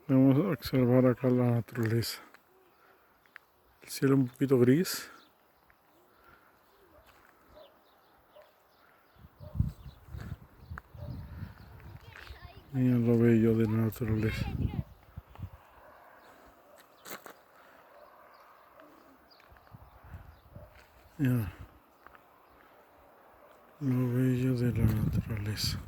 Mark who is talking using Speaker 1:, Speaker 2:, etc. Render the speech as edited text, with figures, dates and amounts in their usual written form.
Speaker 1: Vamos a observar acá la naturaleza. El cielo un poquito gris. Miren lo bello de la naturaleza. Mira, lo bello de la naturaleza.